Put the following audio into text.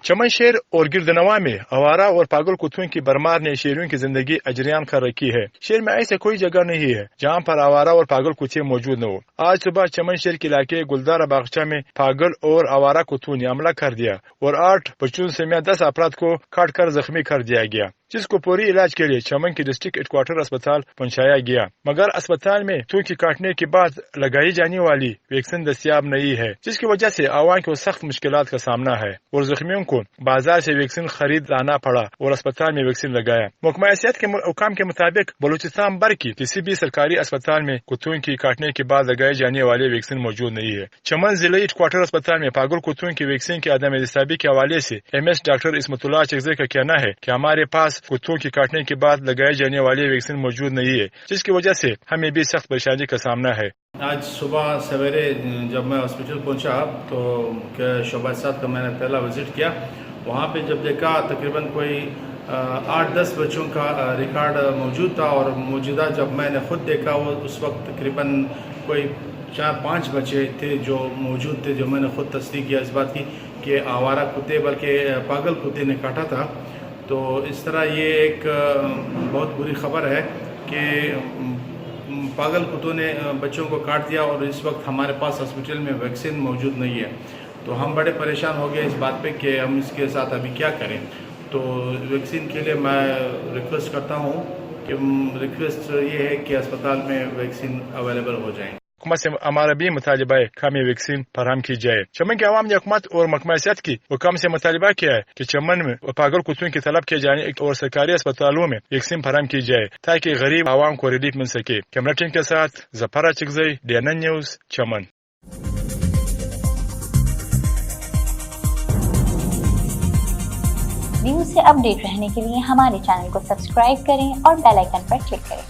چمن شہر اور گردنواں میں آوارہ اور پاگل کتوں کی برمار نے شہریوں کی زندگی اجریان کر رکھی ہے۔ شہر میں ایسے کوئی جگہ نہیں ہے جہاں پر آوارہ اور پاگل کتے موجود نہ ہو۔ آج صبح چمن شہر کے علاقے گلدارا باغچہ میں پاگل اور آوارہ کتوں نے حملہ کر دیا اور 8 بچوں سمیت 10 افراد کو کاٹ کر زخمی کر دیا گیا، جس کو پوری علاج کے لیے چمن کی ڈسٹرکٹ ہیڈ کوارٹر اسپتال پہنچایا گیا، مگر اسپتال میں کتوں کی کاٹنے کے بعد لگائی جانے والی ویکسین دستیاب نہیں ہے، جس کی وجہ سے عوام کو سخت مشکلات کا سامنا ہے اور زخمیوں کو بازار سے ویکسین خرید لانا پڑا اور اسپتال میں ویکسین لگایا۔ محکمہ صحت کے حکام کے مطابق بلوچستان بھر کی کسی بھی سرکاری اسپتال میں کتوں کی کاٹنے کے بعد لگائے جانے والے ویکسین موجود نہیں ہے۔ چمن ضلعی ہیڈ کوارٹر اسپتال میں پاگل کتوں کی ویکسین کی عدم دستیابی کے حوالے سے MS ڈاکٹر اسمت اللہ چکزئی کا کہنا ہے کہ ہمارے پاس کتوں کی کاٹنے کے بعد لگائے جانے والے ویکسین موجود نہیں ہے، جس کی وجہ سے ہمیں بھی سخت پریشانی کا سامنا ہے۔ آج صبح سویرے جب میں ہاسپٹل پہنچا تو شعبہ صاحب کا میں نے پہلا وزٹ کیا، وہاں پہ جب دیکھا تقریباً کوئی 8-10 بچوں کا ریکارڈ موجود تھا، اور موجودہ جب میں نے خود دیکھا وہ اس وقت تقریباً کوئی 4-5 بچے تھے جو موجود تھے، جو میں نے خود تصدیق کیا اس بات کی کہ آوارہ کتے بلکہ پاگل کتے نے کاٹا تھا۔ تو اس طرح یہ ایک بہت بری خبر ہے کہ پاگل کتوں نے بچوں کو کاٹ دیا، اور اس وقت ہمارے پاس ہاسپٹل میں ویکسین موجود نہیں ہے۔ تو ہم بڑے پریشان ہو گئے اس بات پہ کہ ہم اس کے ساتھ ابھی کیا کریں۔ تو ویکسین کے لیے میں ریکویسٹ کرتا ہوں کہ ریکویسٹ یہ ہے کہ اسپتال میں ویکسین اویلیبل ہو جائیں۔ حکومت سے ہمارا بھی مطالبہ ہے کہ ہمیں ویکسین فراہم کی جائے۔ چمن کے عوام نے حکومت اور محکمہ صحت کی حکام سے مطالبہ کیا ہے کہ چمن میں پاگل کتوں کی طلب کیے جانے اور سرکاری اسپتالوں میں ویکسین فراہم کی جائے تاکہ غریب عوام کو ریلیف مل سکے۔ کیمرہ ٹیم کے ساتھ ظفر چکزئی، DNN نیوز، چمن۔ نیوز سے اپ ڈیٹ رہنے کے لیے ہمارے چینل کو سبسکرائب کریں اور بیل آئیکن پر کلک کریں۔